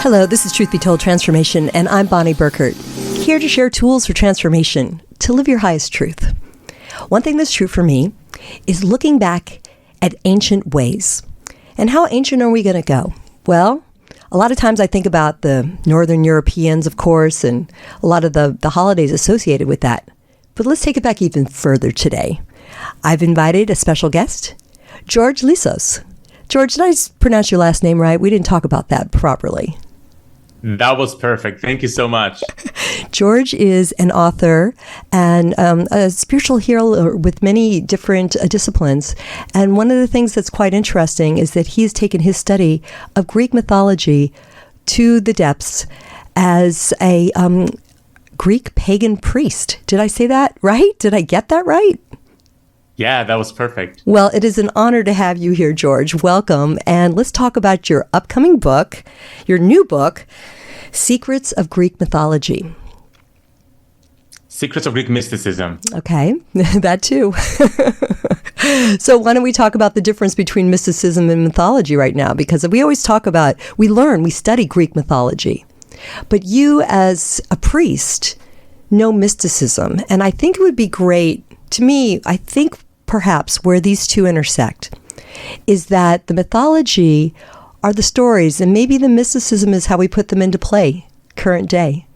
Hello, this is Truth Be Told Transformation, and I'm Bonnie Burkert, here to share tools for transformation to live your highest truth. One thing that's true for me is looking back at ancient ways. And how ancient are we going to go? Well, a lot of times I think about the Northern Europeans, of course, and a lot of the holidays associated with that. But let's take it back even further today. I've invited a special guest, George Lizos. George, did I pronounce your last name right? We didn't talk about that properly. That was perfect. Thank you so much. George is an author and a spiritual healer with many different disciplines. And one of the things that's quite interesting is that he's taken his study of Greek mythology to the depths as a Greek pagan priest. Did I say that right? Did I get that right? Yeah, that was perfect. Well, it is an honor to have you here, George. Welcome. And let's talk about your upcoming book, your new book, Secrets of Greek Mythology. Secrets of Greek Mysticism. Okay, that too. So why don't we talk about the difference between mysticism and mythology right now? Because we always talk about, we study Greek mythology. But you as a priest know mysticism. And I think it would be great, to me, I think perhaps where these two intersect is that the mythology are the stories, and maybe the mysticism is how we put them into play current day.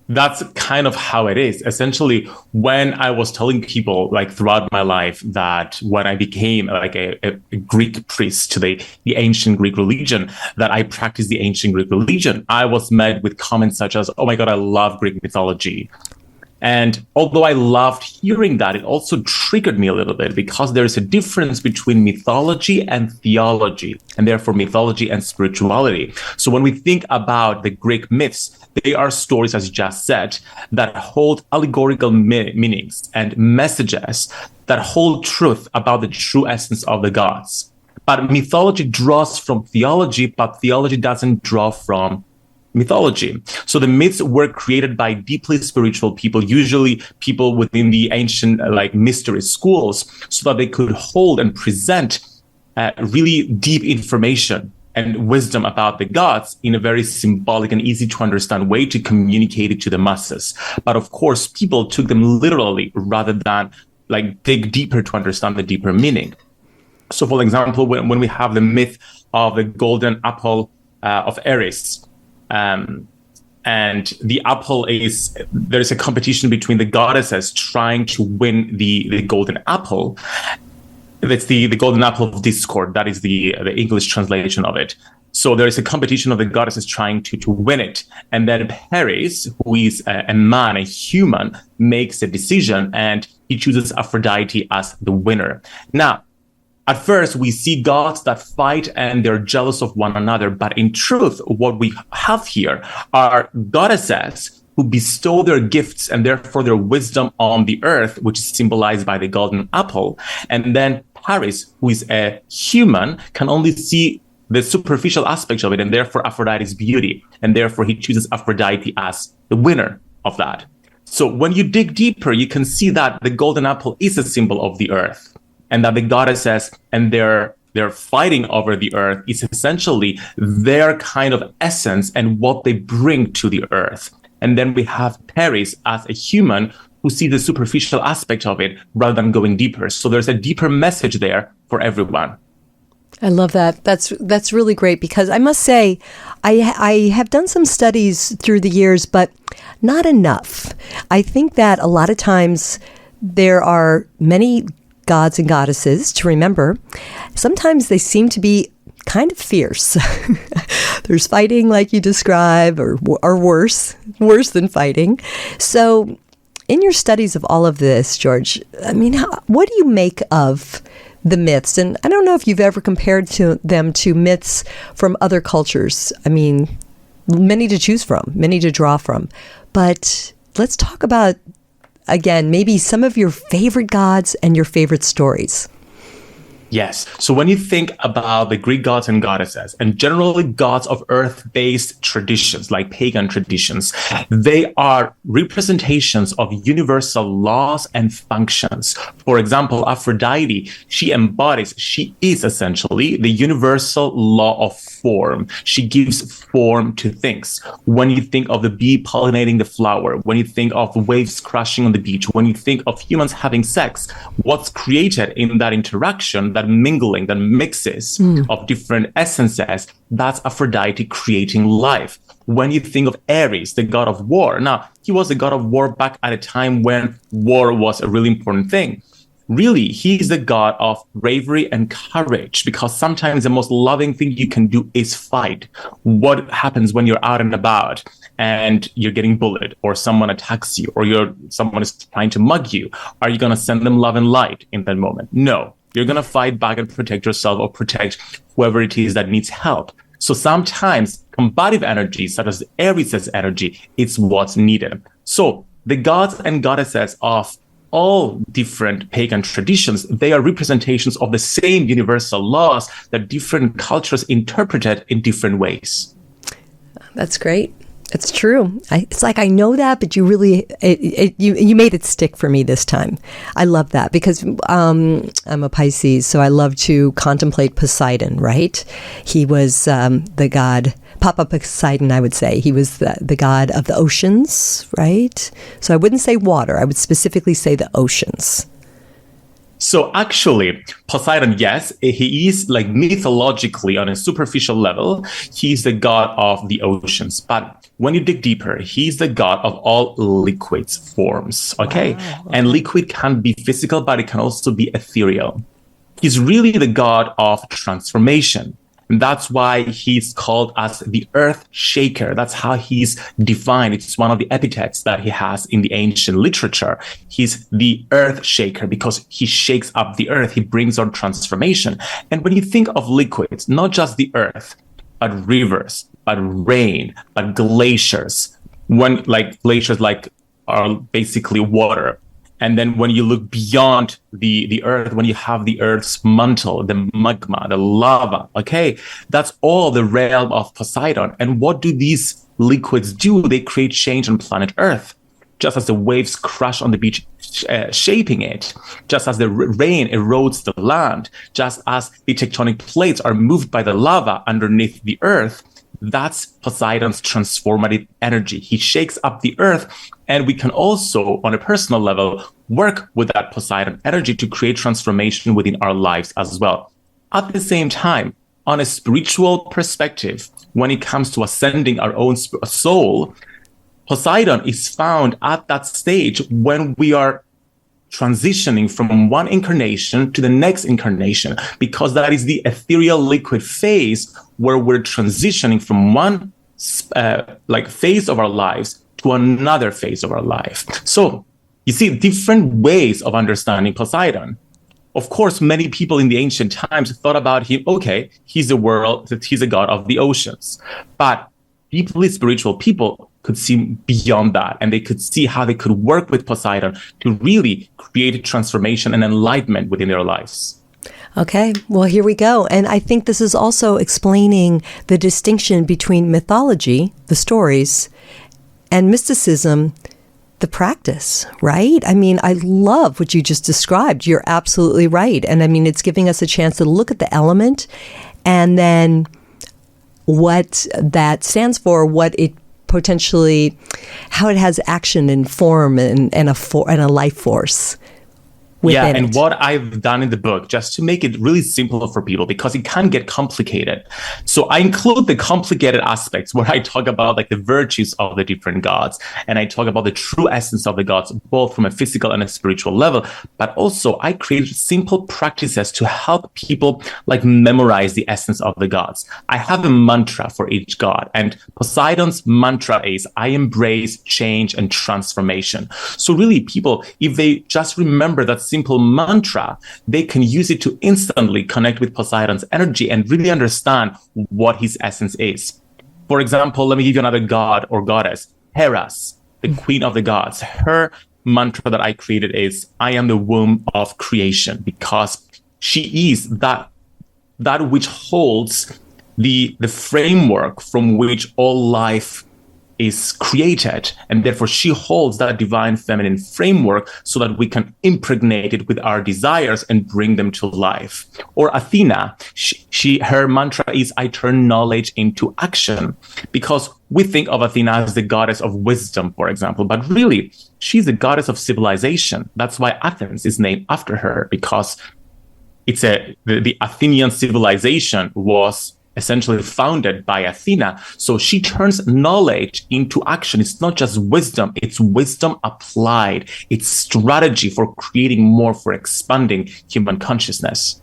That's kind of how it is. Essentially, when I was telling people like throughout my life that when I became like a Greek priest to the ancient Greek religion, that I practiced the ancient Greek religion, I was met with comments such as, "Oh my God, I love Greek mythology." And although I loved hearing that, it also triggered me a little bit because there is a difference between mythology and theology, and therefore mythology and spirituality. So when we think about the Greek myths, they are stories, as you just said, that hold allegorical meanings and messages that hold truth about the true essence of the gods. But mythology draws from theology, but theology doesn't draw from mythology. So the myths were created by deeply spiritual people, usually people within the ancient like mystery schools, so that they could hold and present really deep information and wisdom about the gods in a very symbolic and easy to understand way to communicate it to the masses. But of course, people took them literally rather than like dig deeper to understand the deeper meaning. So for example, when we have the myth of the golden apple of Eris, and the apple there's a competition between the goddesses trying to win the golden apple. That's the golden apple of discord. That is the English translation of it. So there is a competition of the goddesses trying to win it. And then Paris, who is a man, a human, makes a decision and he chooses Aphrodite as the winner. Now, at first, we see gods that fight and they're jealous of one another. But in truth, what we have here are goddesses who bestow their gifts and therefore their wisdom on the earth, which is symbolized by the golden apple. And then Paris, who is a human, can only see the superficial aspect of it and therefore Aphrodite's beauty. And therefore he chooses Aphrodite as the winner of that. So when you dig deeper, you can see that the golden apple is a symbol of the earth. And that the goddesses and their fighting over the earth is essentially their kind of essence and what they bring to the earth. And then we have Paris as a human who sees the superficial aspect of it rather than going deeper. So there's a deeper message there for everyone. I love that. That's really great because I must say, I have done some studies through the years, but not enough. I think that a lot of times there are many gods and goddesses to remember. Sometimes they seem to be kind of fierce. There's fighting like you describe, or worse than fighting. So in your studies of all of this, George, I mean, what do you make of the myths? And I don't know if you've ever compared them to myths from other cultures. I mean, many to choose from, many to draw from. But let's talk about, again, maybe some of your favorite gods and your favorite stories. Yes. So when you think about the Greek gods and goddesses, and generally gods of earth-based traditions, like pagan traditions, they are representations of universal laws and functions. For example, Aphrodite, she is essentially the universal law of form. She gives form to things. When you think of the bee pollinating the flower, when you think of waves crashing on the beach, when you think of humans having sex, what's created in that interaction, that mingling, that mixes of different essences, that's Aphrodite creating life. When you think of Ares, the god of war, now he was the god of war back at a time when war was a really important thing. Really, he's the god of bravery and courage, because sometimes the most loving thing you can do is fight. What happens when you're out and about and you're getting bullied, or someone attacks you, or someone is trying to mug you? Are you going to send them love and light in that moment? No. You're going to fight back and protect yourself, or protect whoever it is that needs help. So sometimes combative energy, such as Ares' energy, is what's needed. So the gods and goddesses of all different pagan traditions, they are representations of the same universal laws that different cultures interpreted in different ways. That's great. It's true. It's like I know that, but you really you made it stick for me this time. I love that because I'm a Pisces, so I love to contemplate Poseidon. Right? He was the god. Papa Poseidon, I would say. He was the god of the oceans, right? So I wouldn't say water. I would specifically say the oceans. So actually, Poseidon, yes, he is like mythologically on a superficial level, he's the god of the oceans. But when you dig deeper, he's the god of all liquids forms, okay? Wow. And liquid can be physical, but it can also be ethereal. He's really the god of transformation. And that's why he's called as the earth shaker. That's how he's defined. It's one of the epithets that he has in the ancient literature. He's the earth shaker because he shakes up the earth. He brings on transformation. And when you think of liquids, not just the earth, but rivers, but rain, but glaciers, glaciers are basically water. And then when you look beyond the earth, when you have the earth's mantle, the magma, the lava, okay, that's all the realm of Poseidon. And what do these liquids do? They create change on planet Earth. Just as the waves crash on the beach, shaping it, just as the rain erodes the land, just as the tectonic plates are moved by the lava underneath the earth, that's Poseidon's transformative energy. He shakes up the earth, and we can also, on a personal level, work with that Poseidon energy to create transformation within our lives as well. At the same time, on a spiritual perspective, when it comes to ascending our own soul, Poseidon is found at that stage when we are transitioning from one incarnation to the next incarnation, because that is the ethereal liquid phase where we're transitioning from one phase of our lives to another phase of our life. So you see different ways of understanding Poseidon. Of course, many people in the ancient times thought about him, okay, he's a god of the oceans. But deeply spiritual people could see beyond that, and they could see how they could work with Poseidon to really create transformation and enlightenment within their lives. Okay, well, here we go. And I think this is also explaining the distinction between mythology, the stories, and mysticism, the practice, right? I mean, I love what you just described. You're absolutely right. And I mean, it's giving us a chance to look at the element and then what that stands for, what it potentially, how it has action and form and a life force. Yeah, and what I've done in the book, just to make it really simple for people, because it can get complicated. So I include the complicated aspects where I talk about the virtues of the different gods, and I talk about the true essence of the gods, both from a physical and a spiritual level. But also I created simple practices to help people memorize the essence of the gods. I have a mantra for each god, and Poseidon's mantra is, I embrace change and transformation. So really people, if they just remember that simple mantra, they can use it to instantly connect with Poseidon's energy and really understand what his essence is. For example, let me give you another god or goddess, Hera's, the queen of the gods. Her mantra that I created is, I am the womb of creation, because She is that which holds the framework from which all life is created, and therefore she holds that divine feminine framework so that we can impregnate it with our desires and bring them to life. Or Athena, her mantra is, I turn knowledge into action, because we think of Athena as the goddess of wisdom, for example, but really she's the goddess of civilization. That's why Athens is named after her, because the Athenian civilization was essentially founded by Athena. So she turns knowledge into action. It's not just wisdom, it's wisdom applied. It's strategy for creating more, for expanding human consciousness.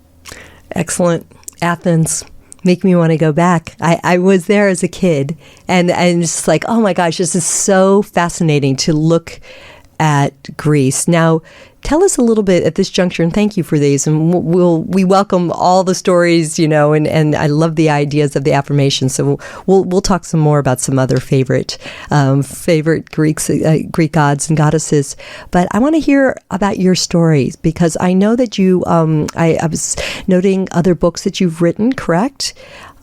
Excellent. Athens. Make me want to go back. I was there as a kid, and it's like, oh my gosh, this is so fascinating to look at Greece. Now, tell us a little bit at this juncture, and thank you for these. And we welcome all the stories, and I love the ideas of the affirmations. So we'll talk some more about some other favorite Greek gods and goddesses. But I want to hear about your stories, because I know that you. I was noting other books that you've written. Correct?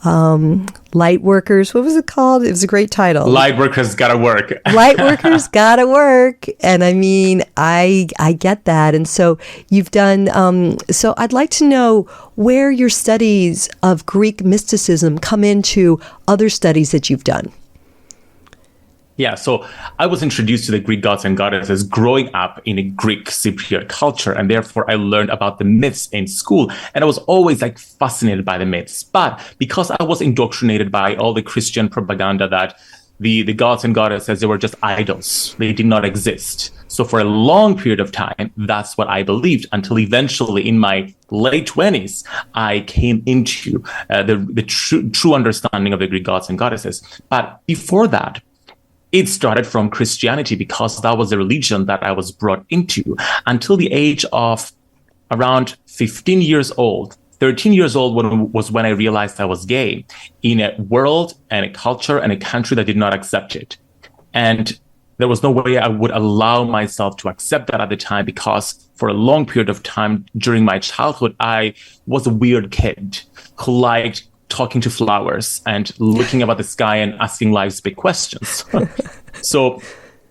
Lightworkers, what was it called? It was a great title. Lightworkers Gotta Work. Lightworkers Gotta Work. And I mean, I get that. And so you've done, so I'd like to know where your studies of Greek mysticism come into other studies that you've done. Yeah, so I was introduced to the Greek gods and goddesses growing up in a Greek Cypriot culture, and therefore I learned about the myths in school, and I was always fascinated by the myths. But because I was indoctrinated by all the Christian propaganda that the gods and goddesses, they were just idols, they did not exist. So for a long period of time, that's what I believed, until eventually in my late 20s, I came into the true understanding of the Greek gods and goddesses. But before that, it started from Christianity, because that was the religion that I was brought into until the age of around 15 years old. 13 years old was when I realized I was gay in a world and a culture and a country that did not accept it. And there was no way I would allow myself to accept that at the time, because for a long period of time during my childhood, I was a weird kid who liked talking to flowers and looking about the sky and asking life's big questions. So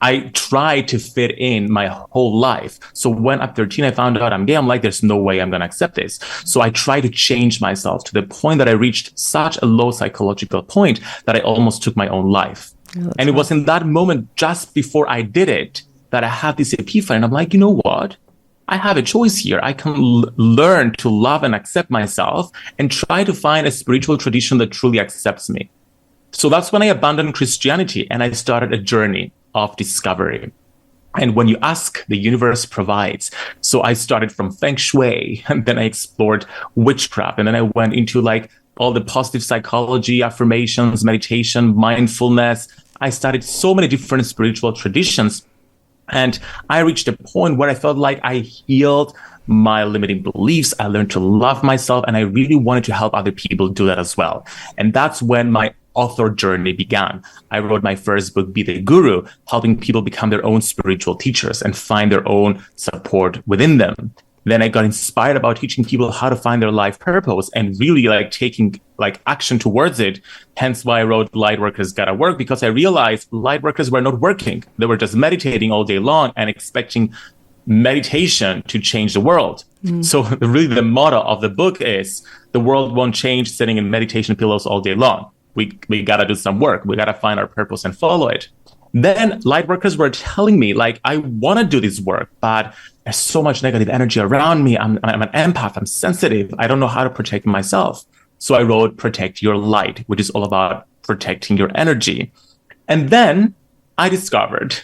I tried to fit in my whole life. So when at 13 I found out I'm gay, I'm like, there's no way I'm going to accept this. So I tried to change myself to the point that I reached such a low psychological point that I almost took my own life. And it was in that moment, just before I did it, that I had this epiphany. And I'm like, you know what? I have a choice here. I can learn to love and accept myself and try to find a spiritual tradition that truly accepts me. So that's when I abandoned Christianity and I started a journey of discovery. And when you ask, the universe provides. So I started from Feng Shui, and then I explored witchcraft, and then I went into all the positive psychology, affirmations, meditation, mindfulness. I studied so many different spiritual traditions. And I reached a point where I felt like I healed my limiting beliefs. I learned to love myself, and I really wanted to help other people do that as well. And that's when my author journey began. I wrote my first book, Be the Guru, helping people become their own spiritual teachers and find their own support within them. Then I got inspired about teaching people how to find their life purpose and really taking action towards it. Hence why I wrote Lightworkers Gotta Work, because I realized lightworkers were not working. They were just meditating all day long and expecting meditation to change the world. So really the motto of the book is, the world won't change sitting in meditation pillows all day long. We gotta do some work. We gotta find our purpose and follow it. Then lightworkers were telling me, I want to do this work, but there's so much negative energy around me. I'm an empath. I'm sensitive. I don't know how to protect myself. So I wrote Protect Your Light, which is all about protecting your energy. And then I discovered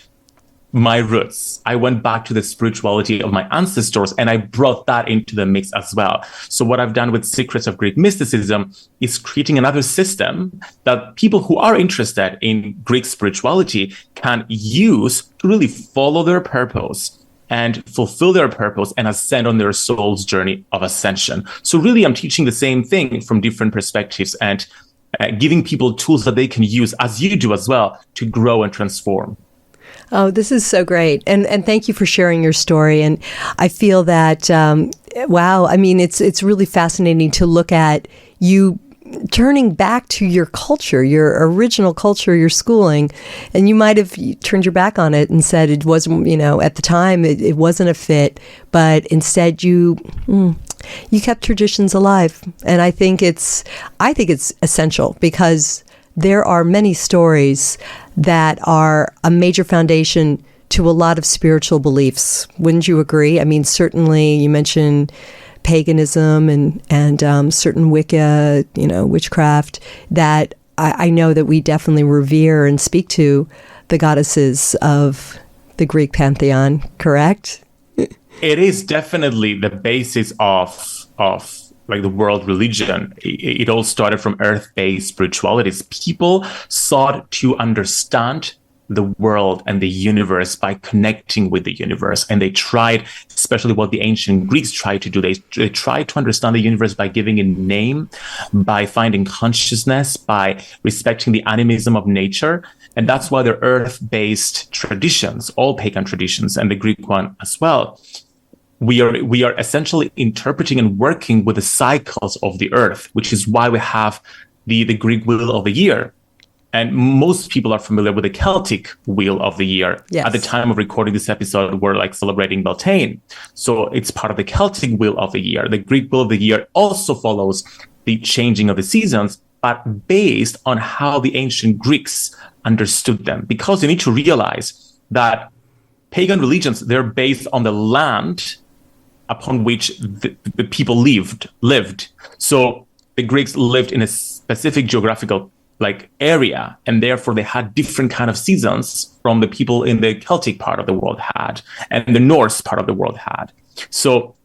my roots. I went back to the spirituality of my ancestors, and I brought that into the mix as well. So what I've done with Secrets of Greek Mysticism is creating another system that people who are interested in Greek spirituality can use to really follow their purpose and fulfill their purpose and ascend on their soul's journey of ascension. So really, I'm teaching the same thing from different perspectives and giving people tools that they can use, as you do as well, to grow and transform. Oh, this is so great. And thank you for sharing your story. And I feel that Wow. I mean, it's really fascinating to look at you turning back to your culture, your original culture, your schooling, and you might have turned your back on it and said it wasn't, at the time it wasn't a fit, but instead you kept traditions alive. And I think it's essential, because there are many stories that are a major foundation to a lot of spiritual beliefs. Wouldn't you agree? I mean, certainly you mentioned paganism and certain Wicca, witchcraft, that I know that we definitely revere and speak to the goddesses of the Greek pantheon, correct? It is definitely the basis of like the world religion. It all started from earth-based spiritualities. People sought to understand the world and the universe by connecting with the universe. And they tried, especially what the ancient Greeks tried to do, they tried to understand the universe by giving it name, by finding consciousness, by respecting the animism of nature. And that's why they're earth-based traditions, all pagan traditions, and the Greek one as well. We are essentially interpreting and working with the cycles of the earth, which is why we have the Greek wheel of the year. And most people are familiar with the Celtic wheel of the year. Yes. At the time of recording this episode, we're celebrating Beltane. So it's part of the Celtic wheel of the year. The Greek wheel of the year also follows the changing of the seasons, but based on how the ancient Greeks understood them. Because you need to realize that pagan religions, they're based on the land upon which the people lived. So the Greeks lived in a specific geographical area, and therefore they had different kind of seasons from the people in the Celtic part of the world had, and the Norse part of the world had. So,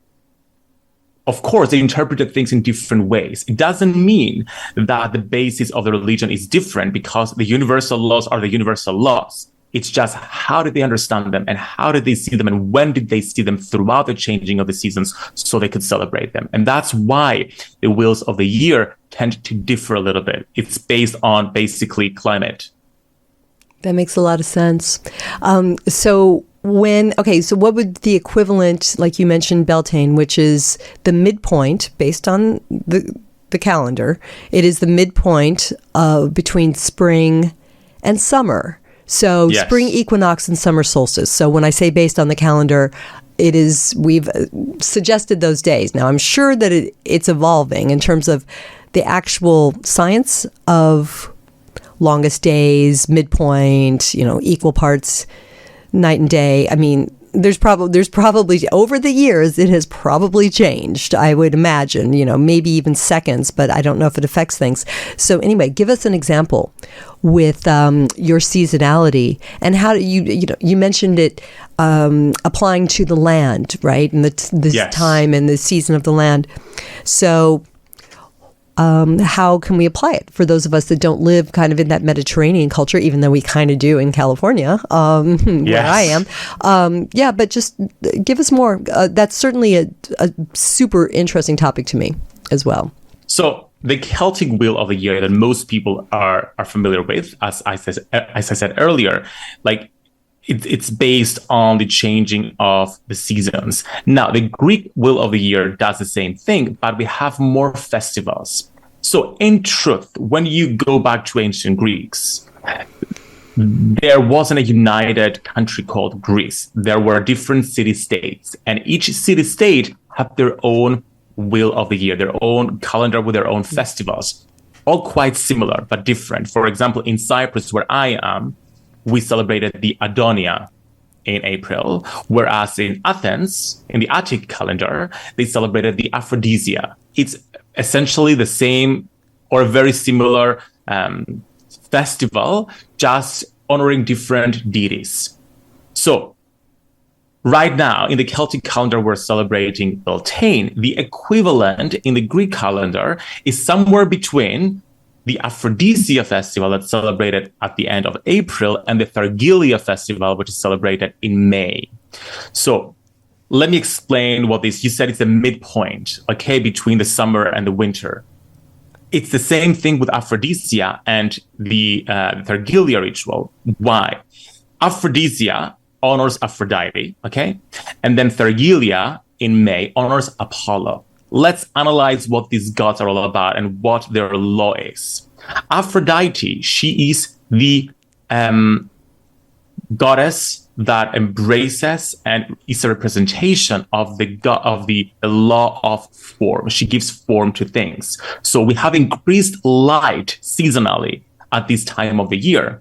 of course, they interpreted things in different ways. It doesn't mean that the basis of the religion is different, because the universal laws are the universal laws. It's just how did they understand them, and how did they see them, and when did they see them throughout the changing of the seasons so they could celebrate them. And that's why the wheels of the year tend to differ a little bit. It's based on basically climate. That makes a lot of sense. So what would the equivalent, like you mentioned, Beltane, which is the midpoint based on the calendar. It is the midpoint between spring and summer. So yes. Spring equinox and summer solstice. So when I say based on the calendar, we've suggested those days. Now I'm sure that it's evolving in terms of the actual science of longest days, midpoint, equal parts night and day. I mean, there's probably over the years it has probably changed, I would imagine, maybe even seconds, but I don't know if it affects things. So anyway, give us an example with your seasonality, and how do you mentioned it applying to the land, right? And the yes. time and the season of the land. So how can we apply it for those of us that don't live kind of in that Mediterranean culture, even though we kind of do in California, where I am. But just give us more. That's certainly a super interesting topic to me as well. So the Celtic wheel of the year that most people are familiar with, as I said earlier, it's based on the changing of the seasons. Now, the Greek wheel of the year does the same thing, but we have more festivals. So in truth, when you go back to ancient Greeks, there wasn't a united country called Greece. There were different city-states, and each city-state had their own wheel of the year, their own calendar with their own festivals, all quite similar, but different. For example, in Cyprus, where I am, we celebrated the Adonia in April, whereas in Athens, in the Attic calendar, they celebrated the Aphrodite. It's essentially the same or a very similar festival, just honoring different deities. So right now, in the Celtic calendar, we're celebrating Beltane. The equivalent in the Greek calendar is somewhere between the Aphrodite festival that's celebrated at the end of April and the Thargelia festival, which is celebrated in May. So let me explain what this, you said it's a midpoint, okay, between the summer and the winter. It's the same thing with Aphrodite and the Thargelia ritual. Why? Aphrodite honors Aphrodite, okay? And then Thargelia in May honors Apollo. Let's analyze what these gods are all about and what their law is. Aphrodite, she is the goddess that embraces and is a representation of the law of form. She gives form to things. So we have increased light seasonally at this time of the year.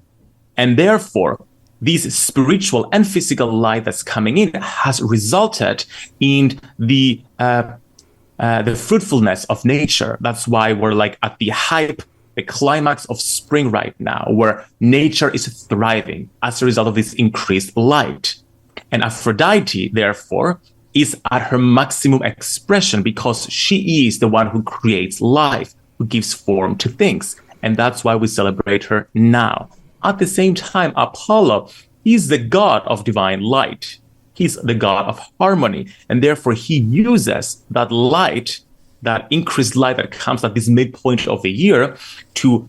And therefore, this spiritual and physical light that's coming in has resulted in the fruitfulness of nature. That's why we're like at the climax of spring right now, where nature is thriving as a result of this increased light. And Aphrodite, therefore, is at her maximum expression because she is the one who creates life, who gives form to things. And that's why we celebrate her now. At the same time, Apollo is the god of divine light. He's the god of harmony. And therefore, he uses that light, that increased light that comes at this midpoint of the year, to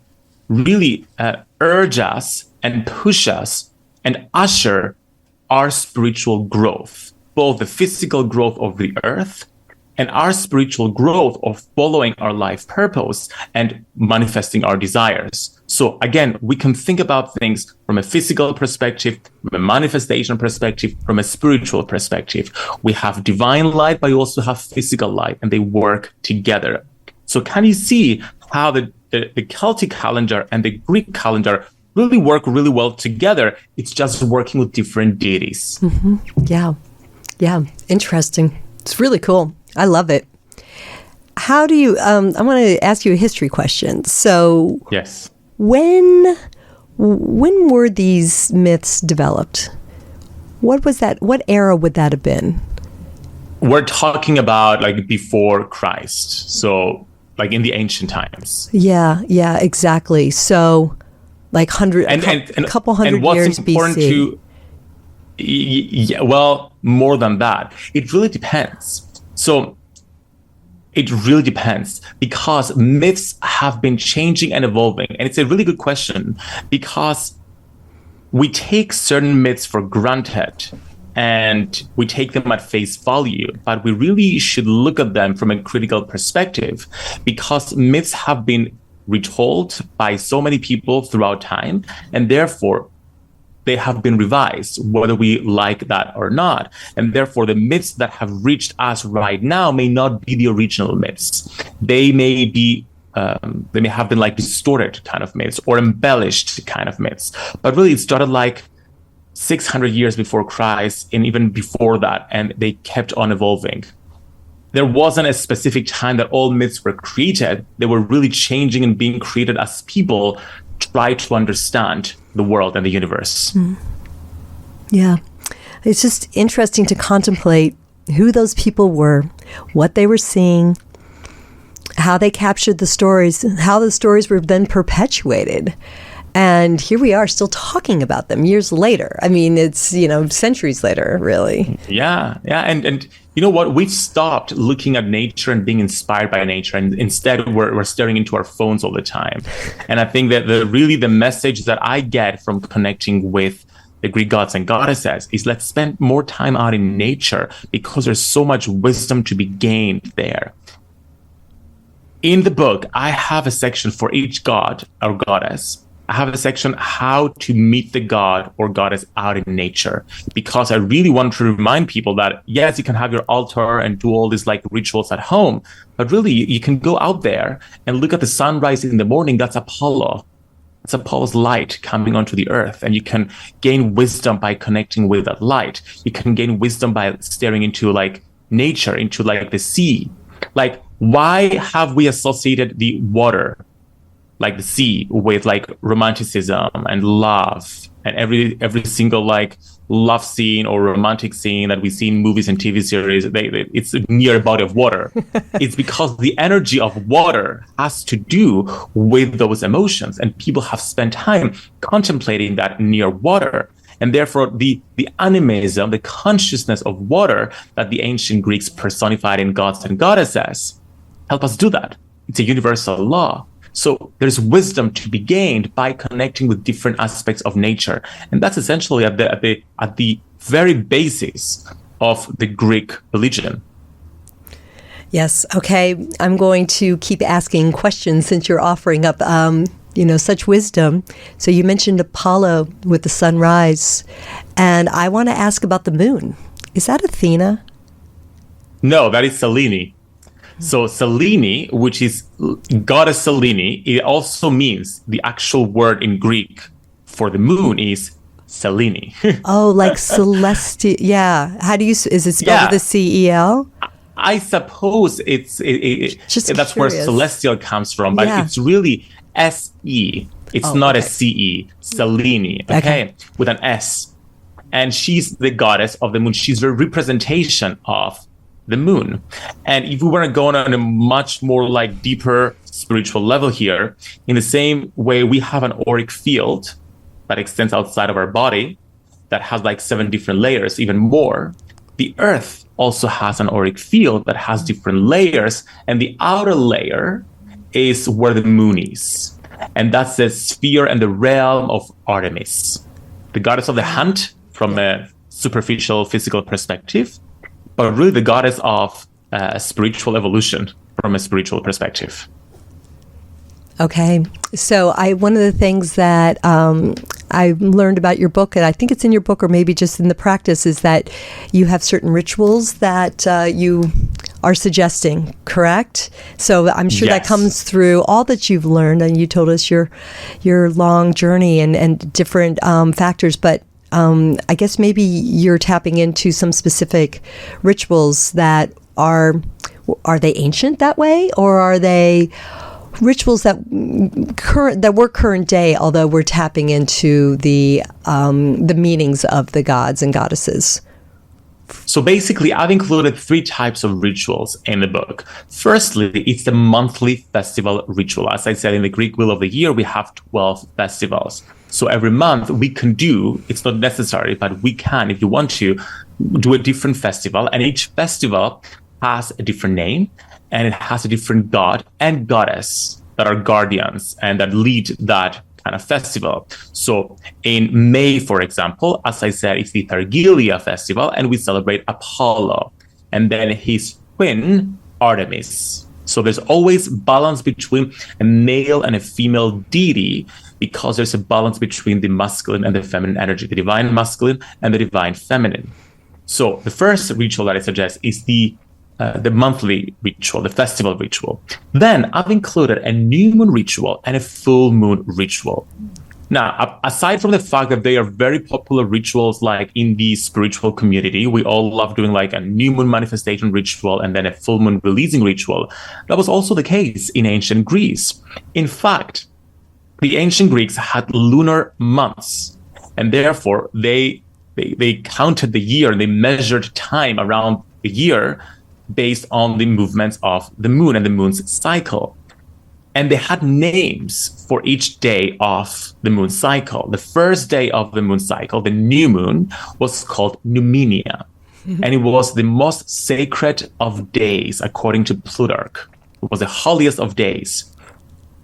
really urge us and push us and usher our spiritual growth, both the physical growth of the earth and our spiritual growth of following our life purpose and manifesting our desires. So again, we can think about things from a physical perspective, from a manifestation perspective, from a spiritual perspective. We have divine light, but you also have physical light, and they work together. So can you see how the Celtic calendar and the Greek calendar really work really well together? It's just working with different deities. Mm-hmm. Yeah. Interesting. It's really cool. I love it. How do you, I want to ask you a history question. So yes. When were these myths developed? What was that? What era would that have been? We're talking about like before Christ. So like in the ancient times. Yeah, exactly. So like a couple hundred years BC. Well, more than that. It really depends. So it really depends, because myths have been changing and evolving. And it's a really good question, because we take certain myths for granted and we take them at face value, but we really should look at them from a critical perspective, because myths have been retold by so many people throughout time, and therefore they have been revised, whether we like that or not. And therefore, the myths that have reached us right now may not be the original myths. They may be, they may have been like distorted kind of myths or embellished kind of myths. But really, it started like 600 years before Christ and even before that, and they kept on evolving. There wasn't a specific time that all myths were created. They were really changing and being created as people try to understand the world and the universe. Mm. Yeah. It's just interesting to contemplate who those people were, what they were seeing, how they captured the stories, how the stories were then perpetuated. And here we are still talking about them years later. I mean, it's, centuries later, really. Yeah. And you know what? We've stopped looking at nature and being inspired by nature. And instead, we're staring into our phones all the time. And I think that the message that I get from connecting with the Greek gods and goddesses is, let's spend more time out in nature, because there's so much wisdom to be gained there. In the book, I have a section for each god or goddess. I have a section how to meet the god or goddess out in nature, because I really want to remind people that, yes, you can have your altar and do all these like rituals at home, but really you can go out there and look at the sunrise in the morning. That's Apollo. It's Apollo's light coming onto the earth, and you can gain wisdom by connecting with that light. You can gain wisdom by staring into like nature, into like the sea. Like, why have we associated the water, like the sea, with like romanticism and love, and every single like love scene or romantic scene that we see in movies and TV series, it's near a body of water? It's because the energy of water has to do with those emotions, and people have spent time contemplating that near water. And therefore, the animism, the consciousness of water that the ancient Greeks personified in gods and goddesses, help us do that. It's a universal law. So there's wisdom to be gained by connecting with different aspects of nature. And that's essentially at the very basis of the Greek religion. Yes. Okay. I'm going to keep asking questions since you're offering up, such wisdom. So you mentioned Apollo with the sunrise, and I want to ask about the moon. Is that Athena? No, that is Selene. So Selene, which is goddess Selene, it also means the actual word in Greek for the moon is Selene. Oh, like celestial. Yeah. How do you, is it spelled with a C-E-L? I suppose that's curious. where celestial comes from, but it's really S-E. It's not a C-E. Selene, okay? With an S. And she's the goddess of the moon. She's the representation of the moon. And if we want to go on a much more like deeper spiritual level here, in the same way we have an auric field that extends outside of our body that has like 7 different layers, even more, the earth also has an auric field that has different layers, and the outer layer is where the moon is. And that's the sphere and the realm of Artemis, the goddess of the hunt from a superficial physical perspective, but really the goddess of spiritual evolution from a spiritual perspective. Okay. So one of the things that I learned about your book, and I think it's in your book or maybe just in the practice, is that you have certain rituals that you are suggesting, correct? So I'm sure that comes through all that you've learned, and you told us your long journey and different factors, but I guess maybe you're tapping into some specific rituals that are they ancient that way, or are they rituals that were current day, although we're tapping into the meanings of the gods and goddesses? So basically, I've included 3 types of rituals in the book. Firstly, it's the monthly festival ritual. As I said, in the Greek Wheel of the Year, we have 12 festivals. So every month we can do, it's not necessary, but we can, if you want to, do a different festival. And each festival has a different name, and it has a different god and goddess that are guardians and that lead that kind of festival. So in May, for example, as I said, it's the Thargelia festival, and we celebrate Apollo and then his twin, Artemis. So there's always balance between a male and a female deity, because there's a balance between the masculine and the feminine energy, the divine masculine and the divine feminine. So the first ritual that I suggest is the monthly ritual, the festival ritual. Then I've included a new moon ritual and a full moon ritual. Now, aside from the fact that they are very popular rituals, like in the spiritual community, we all love doing like a new moon manifestation ritual and then a full moon releasing ritual. That was also the case in ancient Greece. In fact, the ancient Greeks had lunar months, and therefore they counted the year and they measured time around the year based on the movements of the moon and the moon's cycle. And they had names for each day of the moon cycle. The first day of the moon cycle, the new moon, was called Numinia. And it was the most sacred of days, according to Plutarch. It was the holiest of days.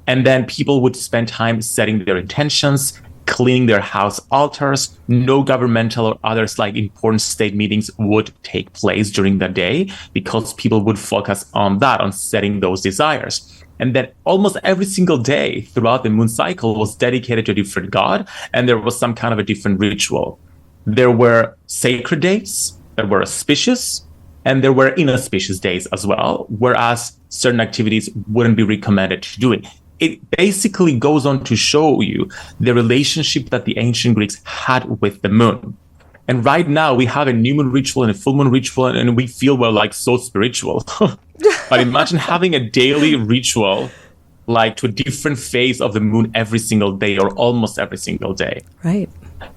And then people would spend time setting their intentions, cleaning their house altars. No governmental or others like important state meetings would take place during that day, because people would focus on that, on setting those desires. And then almost every single day throughout the moon cycle was dedicated to a different god, and there was some kind of a different ritual. There were sacred days that were auspicious, and there were inauspicious days as well, whereas certain activities wouldn't be recommended to doing. It basically goes on to show you the relationship that the ancient Greeks had with the moon. And right now we have a new moon ritual and a full moon ritual, and we feel we're like so spiritual. But imagine having a daily ritual like to a different phase of the moon every single day, or almost every single day. Right.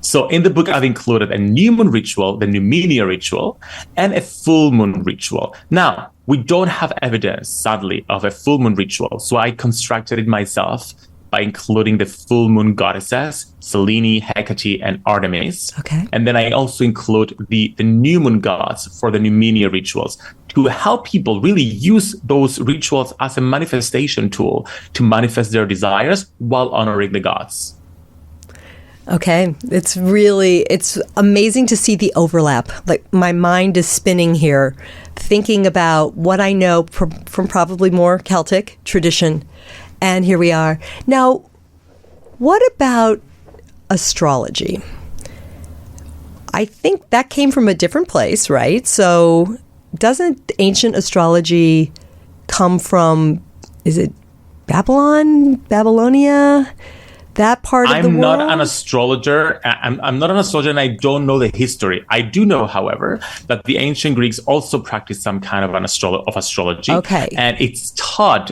So in the book, I've included a new moon ritual, the Numinia ritual, and a full moon ritual. Now, we don't have evidence, sadly, of a full moon ritual. So I constructed it myself by including the full moon goddesses, Selene, Hecate, and Artemis. Okay. And then I also include the new moon gods for the Numinia rituals, to help people really use those rituals as a manifestation tool to manifest their desires while honoring the gods. Okay. It's amazing to see the overlap. Like my mind is spinning here, thinking about what I know from probably more Celtic tradition. And here we are. Now, what about astrology? I think that came from a different place, right? So doesn't ancient astrology come from, is it Babylonia? That part of the world? I'm not an astrologer. I'm not an astrologer, and I don't know the history. I do know, however, that the ancient Greeks also practiced some kind of astrology. Okay. And it's taught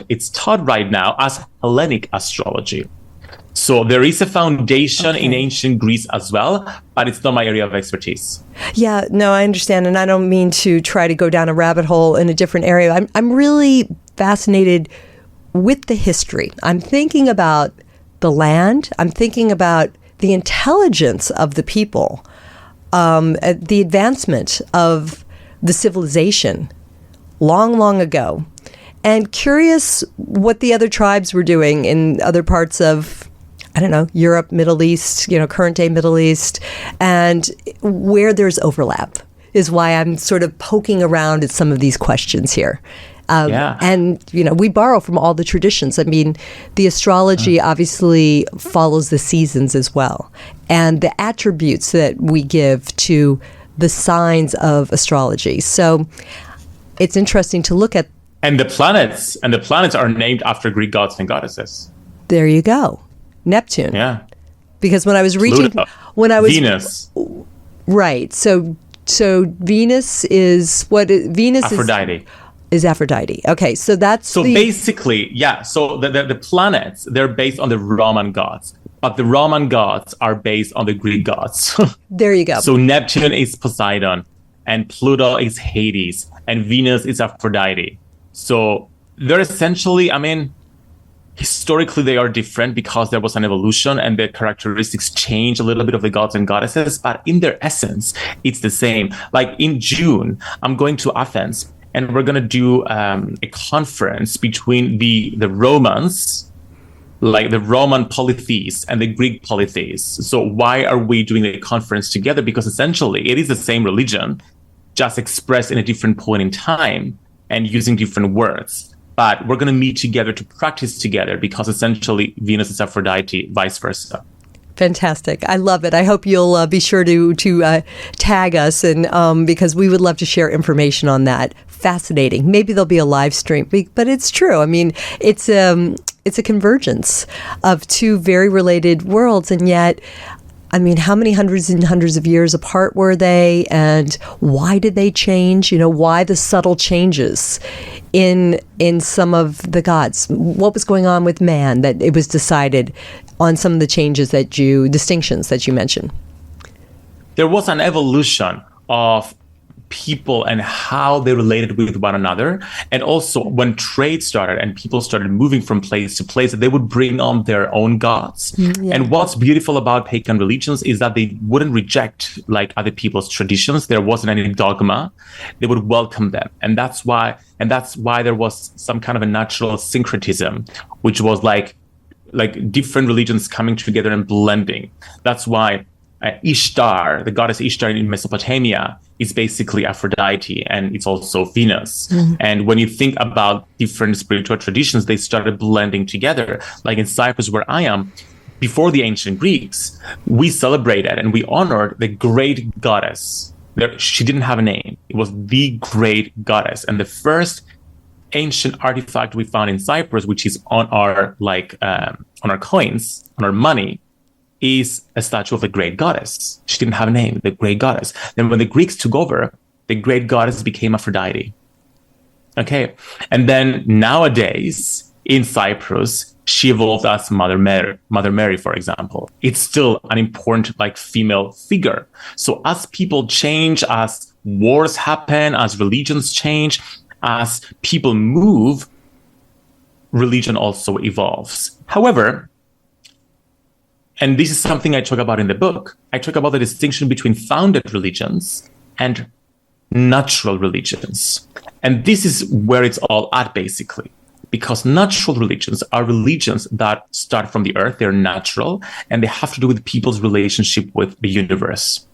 right now as Hellenic astrology. So there is a foundation in ancient Greece as well, but it's not my area of expertise. Yeah, no, I understand. And I don't mean to try to go down a rabbit hole in a different area. I'm really fascinated with the history. I'm thinking about the land. I'm thinking about the intelligence of the people, the advancement of the civilization long, long ago, and curious what the other tribes were doing in other parts of, I don't know, Europe, Middle East, current day Middle East, and where there's overlap is why I'm sort of poking around at some of these questions here. And, we borrow from all the traditions. I mean, the astrology obviously follows the seasons as well. And the attributes that we give to the signs of astrology. So it's interesting to look at. And the planets are named after Greek gods and goddesses. There you go. Neptune. Yeah. Because when I was Venus. Right. So Venus is Venus Aphrodite. Is Aphrodite. Okay, so that's basically, yeah. So the planets, they're based on the Roman gods, but the Roman gods are based on the Greek gods. There you go. So Neptune is Poseidon, and Pluto is Hades, and Venus is Aphrodite. So they're essentially, historically they are different because there was an evolution and the characteristics change a little bit of the gods and goddesses, but in their essence, it's the same. Like in June, I'm going to Athens, and we're going to do a conference between the Romans, like the Roman polytheists and the Greek polytheists. So why are we doing a conference together? Because essentially it is the same religion, just expressed in a different point in time and using different words. But we're going to meet together to practice together because essentially Venus is Aphrodite, vice versa. Fantastic. I love it. I hope you'll be sure to tag us, and because we would love to share information on that. Fascinating. Maybe there'll be a live stream, but it's true. I mean, it's a convergence of two very related worlds, and yet, how many hundreds and hundreds of years apart were they, and why did they change? Why the subtle changes in some of the gods? What was going on with man that it was decided on some of the distinctions that you mentioned? There was an evolution of people and how they related with one another. And also when trade started and people started moving from place to place, they would bring on their own gods. Yeah. And what's beautiful about pagan religions is that they wouldn't reject like other people's traditions. There wasn't any dogma. They would welcome them. And that's why there was some kind of a natural syncretism, which was like different religions coming together and blending. That's why Ishtar, the goddess Ishtar in Mesopotamia, is basically Aphrodite, and it's also Venus. Mm-hmm. And when you think about different spiritual traditions, they started blending together. Like in Cyprus, where I am, before the ancient Greeks, we celebrated and we honored the great goddess. She didn't have a name. It was the great goddess. And the first ancient artifact we found in Cyprus, which is on our coins, on our money, is a statue of the great goddess. She didn't have a name, the great goddess. Then when the Greeks took over, the great goddess became Aphrodite. Okay. And then nowadays in Cyprus, she evolved as Mother Mary, for example. It's still an important female figure. So as people change, as wars happen, as religions change, as people move, religion also evolves. However, and this is something I talk about in the book, I talk about the distinction between founded religions and natural religions. And this is where it's all at, basically. because natural religions are religions that start from the earth, they're natural, and they have to do with people's relationship with the universe.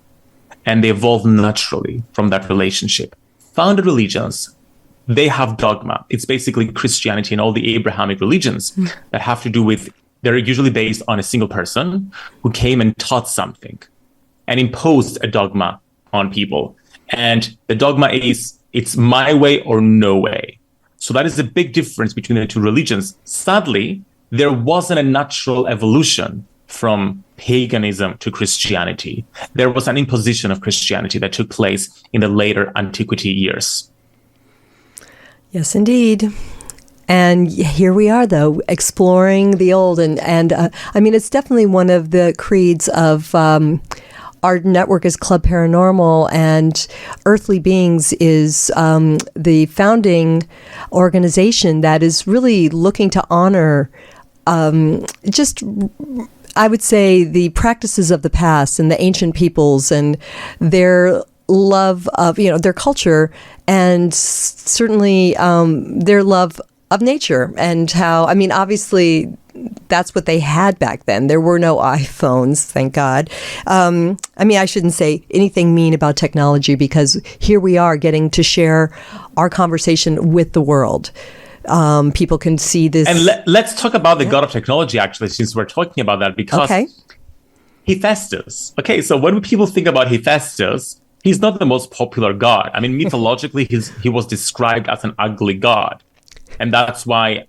And they evolve naturally from that relationship. Founded religions, they have dogma. It's basically Christianity and all the Abrahamic religions that have to do with, they're usually based on a single person who came and taught something and imposed a dogma on people. And the dogma is, it's my way or no way. So that is a big difference between the two religions. Sadly, there wasn't a natural evolution from paganism to Christianity. There was an imposition of Christianity that took place in the later antiquity years. Yes, indeed. And here we are, though, exploring the old. And I mean, it's definitely one of the creeds of our network is Club Paranormal, and Earthly Beings is the founding organization that is really looking to honor just, I would say, the practices of the past and the ancient peoples and their love of, their culture, and certainly their love of nature, and how, I mean, obviously that's what they had back then. There were no iPhones, thank God. I mean, I shouldn't say anything mean about technology, because here we are getting to share our conversation with the world. People can see this. And let's talk about the god of technology, actually, since we're talking about that, because Hephaestus. Okay, so when people think about Hephaestus, he's not the most popular god. I mean, mythologically, he was described as an ugly god. And that's why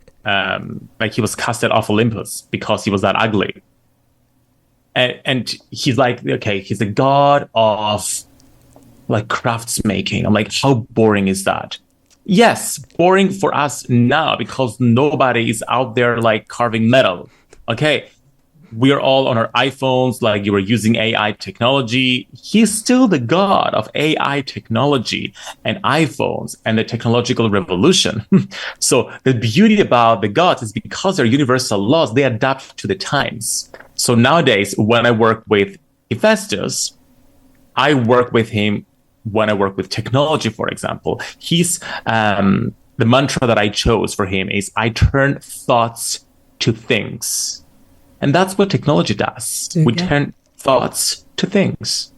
he was casted off Olympus, because he was that ugly. And he's like, okay, he's a god of like craftsmaking. I'm like, how boring is that? Yes, boring for us now, because nobody is out there like carving metal. Okay, we're all on our iPhones, like you were using AI technology. He's still the god of AI technology and iPhones and the technological revolution. So the beauty about the gods is because they're universal laws, they adapt to the times. So nowadays, when I work with Hephaestus, I work with him when I work with technology, for example. He's the mantra that I chose for him is, I turn thoughts to things. And that's what technology does. We turn thoughts to things.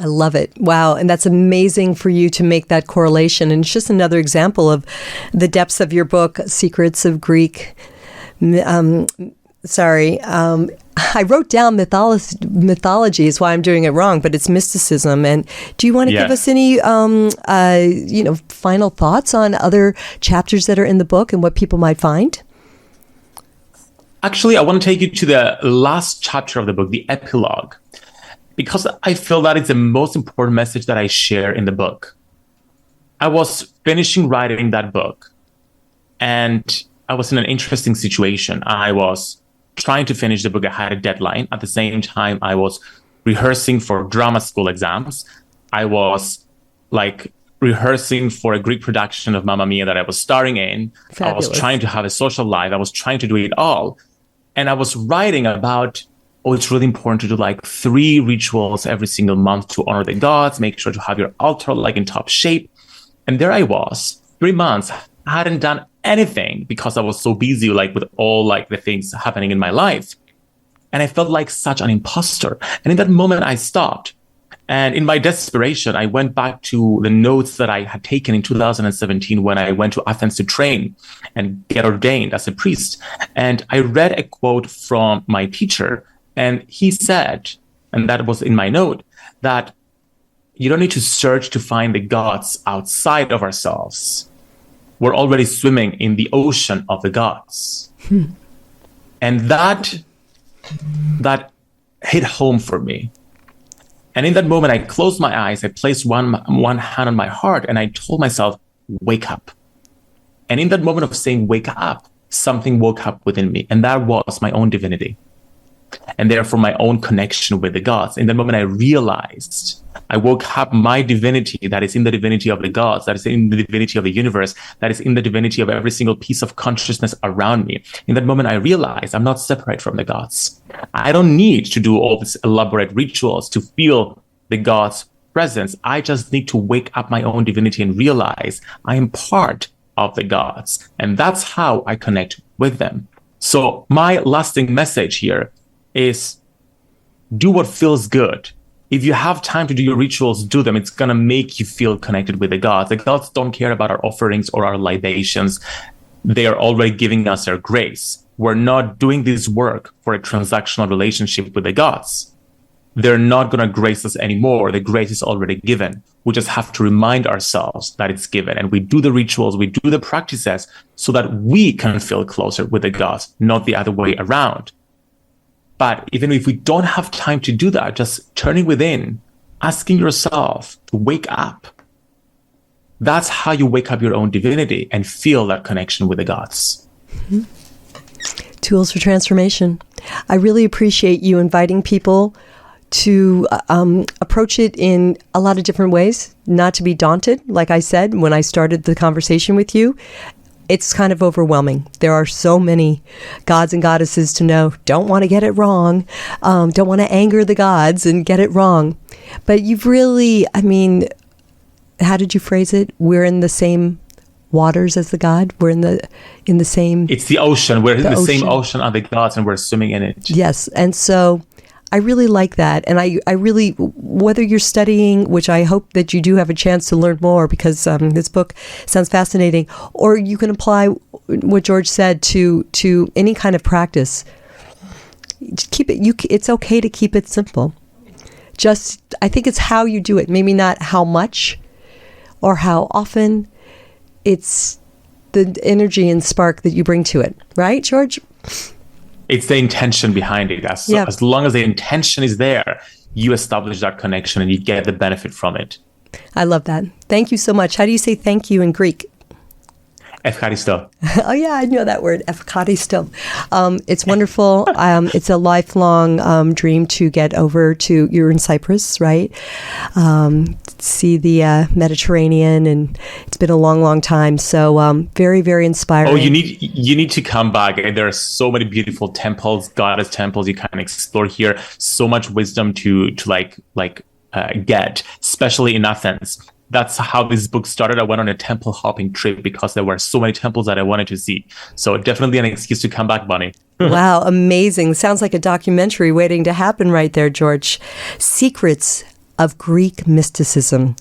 I love it. Wow. And that's amazing for you to make that correlation. And it's just another example of the depths of your book, Secrets of Greek. I wrote down mythology is why I'm doing it wrong, but it's mysticism. And do you want to give us any, final thoughts on other chapters that are in the book and what people might find? Actually, I want to take you to the last chapter of the book, the epilogue, because I feel that it's the most important message that I share in the book. I was finishing writing that book, and I was in an interesting situation. I was trying to finish the book. I had a deadline. At the same time, I was rehearsing for drama school exams. I was rehearsing for a Greek production of Mamma Mia that I was starring in. Fabulous. I was trying to have a social life. I was trying to do it all. And I was writing about, it's really important to do 3 rituals every single month to honor the gods, make sure to have your altar in top shape. And there I was, 3 months, I hadn't done anything because I was so busy with all the things happening in my life. And I felt like such an imposter. And in that moment, I stopped. And in my desperation, I went back to the notes that I had taken in 2017 when I went to Athens to train and get ordained as a priest. And I read a quote from my teacher, and he said, and that was in my note, that you don't need to search to find the gods outside of ourselves. We're already swimming in the ocean of the gods. And that hit home for me. And in that moment, I closed my eyes, I placed one hand on my heart, and I told myself, wake up. And in that moment of saying, wake up, something woke up within me. And that was my own divinity. And therefore, my own connection with the gods. In that moment, I realized I woke up my divinity that is in the divinity of the gods, that is in the divinity of the universe, that is in the divinity of every single piece of consciousness around me. In that moment, I realized I'm not separate from the gods. I don't need to do all these elaborate rituals to feel the gods' presence. I just need to wake up my own divinity and realize I am part of the gods. And that's how I connect with them. So my lasting message here is do what feels good. If you have time to do your rituals, do them. It's going to make you feel connected with the gods. The gods don't care about our offerings or our libations. They are already giving us their grace. We're not doing this work for a transactional relationship with the gods. They're not going to grace us anymore. The grace is already given. We just have to remind ourselves that it's given. And we do the rituals, we do the practices so that we can feel closer with the gods, not the other way around. But even if we don't have time to do that, just turning within, asking yourself to wake up. That's how you wake up your own divinity and feel that connection with the gods. Mm-hmm. Tools for transformation. I really appreciate you inviting people to approach it in a lot of different ways, not to be daunted. Like I said, when I started the conversation with you, it's kind of overwhelming. There are so many gods and goddesses to know. Don't want to get it wrong. Don't want to anger the gods and get it wrong. But you've really, how did you phrase it? We're in the same waters as the god. We're in the same. It's the ocean. We're in the same ocean are the gods, and we're swimming in it. Yes, and so I really like that. And I really, whether you're studying, which I hope that you do have a chance to learn more because this book sounds fascinating, or you can apply what George said to any kind of practice. Keep it. It's okay to keep it simple. I think it's how you do it. Maybe not how much or how often. It's the energy and spark that you bring to it. Right, George? It's the intention behind it. As long as the intention is there, you establish that connection and you get the benefit from it. I love that. Thank you so much. How do you say thank you in Greek? Efcharisto. Oh, yeah, I know that word, efcharisto. It's wonderful. It's a lifelong dream to get over to, you're in Cyprus, right? See the Mediterranean, and it's been a long, long time. So very, very inspiring. Oh, you need to come back. There are so many beautiful temples, goddess temples you can explore here. So much wisdom to get, especially in Athens. That's how this book started. I went on a temple hopping trip because there were so many temples that I wanted to see. So definitely an excuse to come back, Bonnie. Wow, amazing. Sounds like a documentary waiting to happen right there, George. Secrets of Greek Mysticism.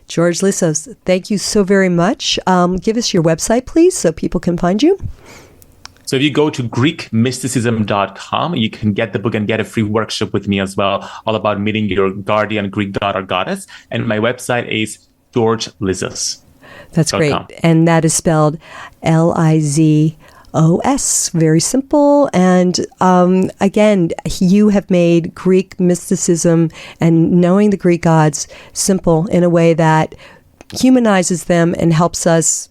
George Lizos, thank you so very much. Give us your website, please, so people can find you. So if you go to GreekMysticism.com, you can get the book and get a free workshop with me as well, all about meeting your guardian Greek god or goddess. And my website is George Lizos. That's great. And that is spelled Lizos. Very simple. And again, you have made Greek mysticism and knowing the Greek gods simple in a way that humanizes them and helps us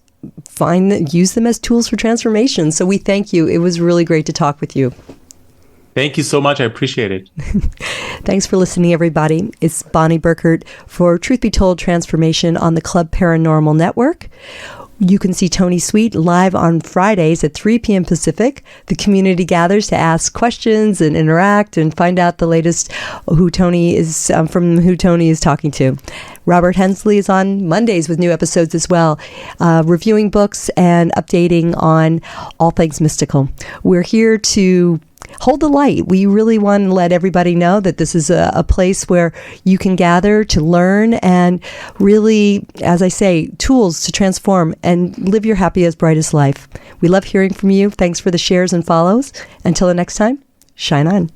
use them as tools for transformation. So we thank you. It was really great to talk with you. Thank you so much. I appreciate it. Thanks for listening, everybody. It's Bonnie Burkert for Truth Be Told Transformation on the Club Paranormal Network. You can see Tony Sweet live on Fridays at 3 p.m. Pacific. The community gathers to ask questions and interact and find out the latest from who Tony is talking to. Robert Hensley is on Mondays with new episodes as well, reviewing books and updating on all things mystical. We're here to hold the light. We really want to let everybody know that this is a place where you can gather to learn and really, as I say, tools to transform and live your happiest, brightest life. We love hearing from you. Thanks for the shares and follows. Until the next time, shine on.